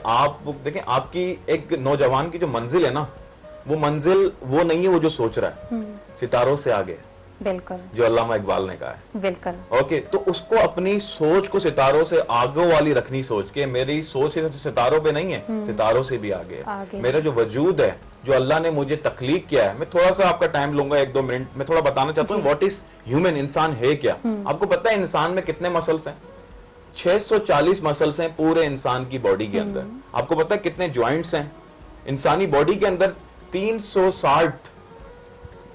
आप देखें, आपकी एक नौजवान की जो मंजिल है ना, वो मंजिल वो नहीं है वो जो सोच रहा है, सितारों से आगे, बिल्कुल, जो अल्लामा इकबाल ने कहा है। बिल्कुल। ओके, तो उसको अपनी सोच को सितारों से आगे वाली रखनी, सोच के मेरी सोच सिर्फ सितारों पे नहीं है, सितारों से भी आगे है। मेरा जो वजूद है, जो अल्लाह ने मुझे तख्लीक किया है, मैं थोड़ा सा आपका टाइम लूंगा, 1-2 मिनट में थोड़ा बताना चाहता हूँ व्हाट इज ह्यूमन, इंसान है क्या। आपको पता है इंसान में कितने मसल्स हैं? 640 मसल्स हैं पूरे इंसान की बॉडी के अंदर। आपको पता है कितने ज्वाइंट्स हैं इंसानी बॉडी के अंदर? 360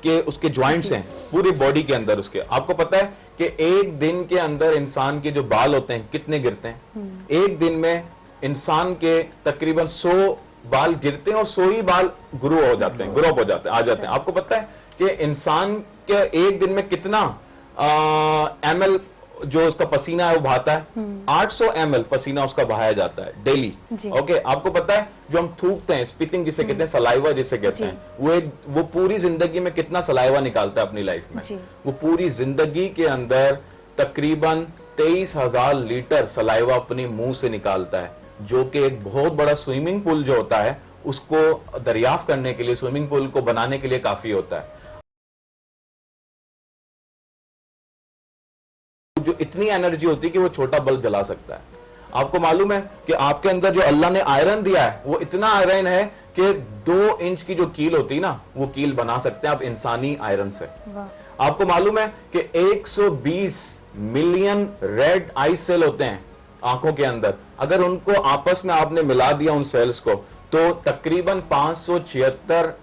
के उसके ज्वाइंट्स हैं पूरी बॉडी के अंदर उसके। आपको पता है कि एक दिन के अंदर इंसान के जो बाल होते हैं कितने गिरते हैं? एक दिन में इंसान के तकरीबन 100 बाल गिरते हैं और 100 ही बाल ग्रो हो जाते हैं, ग्रो हो जाते हैं, आ जाते हैं। आपको पता है कि इंसान के एक दिन में कितना ml जो उसका पसीना है वो बहाता है? 800 ml पसीना उसका बहाया जाता है डेली। ओके, आपको पता है जो हम थूकते हैं, स्पीटिंग जिसे कहते हैं, सलाइवा जिसे कहते हैं, वो पूरी जिंदगी में कितना सलाइवा निकालता है अपनी लाइफ में? वो पूरी जिंदगी के अंदर तकरीबन 23,000 लीटर सलाइवा अपनी मुंह से निकालता है, जो कि एक बहुत बड़ा स्विमिंग पूल जो होता है उसको दरियाफ्त करने के लिए, स्विमिंग पूल को बनाने के लिए काफी होता है। जो इतनी एनर्जी होती है कि वो छोटा बल्ब जला सकता है। आपको मालूम है कि आपके अंदर जो अल्लाह ने आयरन दिया है, वो इतना आयरन है कि 2 इंच की जो कील होती है ना, वो कील बना सकते हैं आप इंसानी आयरन से। आपको मालूम है कि 120 मिलियन रेड आई सेल होते हैं आंखों के अंदर। अगर उनको आपस में आपने मिला दिया उन सेल्स को, तो तकरीबन 576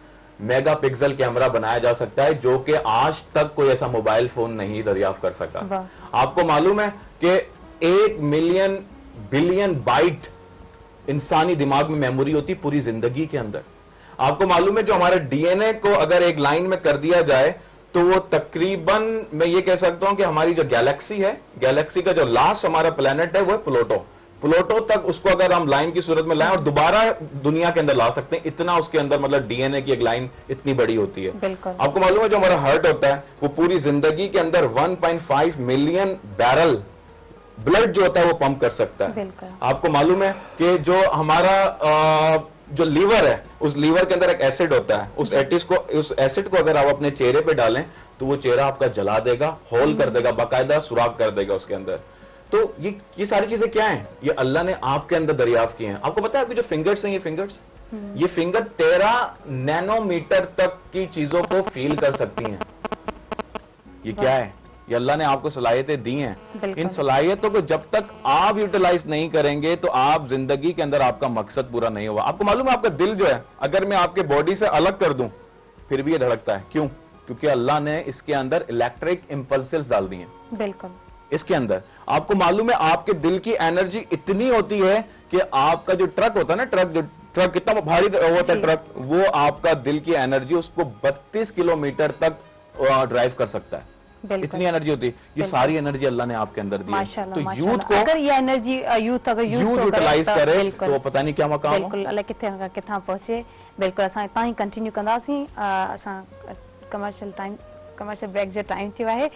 मेगापिक्सल कैमरा बनाया जा सकता है, जो कि आज तक कोई ऐसा मोबाइल फोन नहीं दरियाफ्त कर सका। आपको मालूम है कि 1 मिलियन बिलियन बाइट इंसानी दिमाग में मेमोरी होती पूरी जिंदगी के अंदर। आपको मालूम है जो हमारे डीएनए को अगर एक लाइन में कर दिया जाए तो वो तकरीबन, मैं ये कह सकता हूं कि हमारी जो गैलेक्सी है, गैलेक्सी का जो लास्ट हमारा प्लेनेट है वो है प्लूटो। प्लूटो तक उसको अगर हम लाइन की सूरत में लाएं और दोबारा दुनिया के अंदर ला सकते हैं, इतना उसके अंदर मतलब डीएनए की एक लाइन इतनी बड़ी होती है। आपको मालूम है जो हमारा हार्ट होता है वो पूरी जिंदगी के अंदर 1.5 मिलियन बैरल ब्लड जो होता है वो पंप कर सकता है। आपको मालूम है कि जो हमारा जो लीवर है, उस लीवर के अंदर एक एसिड होता है, उस एसिड को अगर आप अपने चेहरे पे डालें तो वो चेहरा आपका जला देगा, होल कर देगा, बाकायदा सुराख कर देगा उसके अंदर। तो ये सारी चीजें क्या हैं? ये अल्लाह ने आपके अंदर दरियाफ्त की हैं। आपको पता है आपकी जो फिंगर्स हैं, ये फिंगर 13 नैनोमीटर तक की चीजों को फील कर सकती हैं। ये क्या है? ये अल्लाह ने आपको सलाहियतें दी हैं। इन सलाहियतों को जब तक आप यूटिलाइज नहीं करेंगे तो आप जिंदगी के अंदर आपका मकसद पूरा नहीं होगा। आपको मालूम है आपका दिल जो है, अगर मैं आपके बॉडी से अलग कर दूं फिर भी ये धड़कता है। क्यों? क्योंकि अल्लाह ने इसके अंदर इलेक्ट्रिक इंपल्सेस डाल दी हैं। बिल्कुल। इसके अंदर आपको मालूम है आपके दिल की एनर्जी इतनी होती है कि आपका जो ट्रक होता है ना, ट्रक कितना भारी होता है ट्रक, वो आपका दिल की एनर्जी उसको 32 किलोमीटर तक ड्राइव कर सकता है। इतनी एनर्जी होती है। ये सारी एनर्जी अल्लाह ने आपके अंदर दी है। तो यूथ को अगर ये एनर्जी यूथ यूटिलाइज करे तो पता नहीं क्या मकाम। बिल्कुल, अल्लाह किथे पहुंचे। बिल्कुल, असां हितां ही कंटिन्यू कंदासीं। असां कमर्शियल ब्रेक जो टाइम थियो आहे।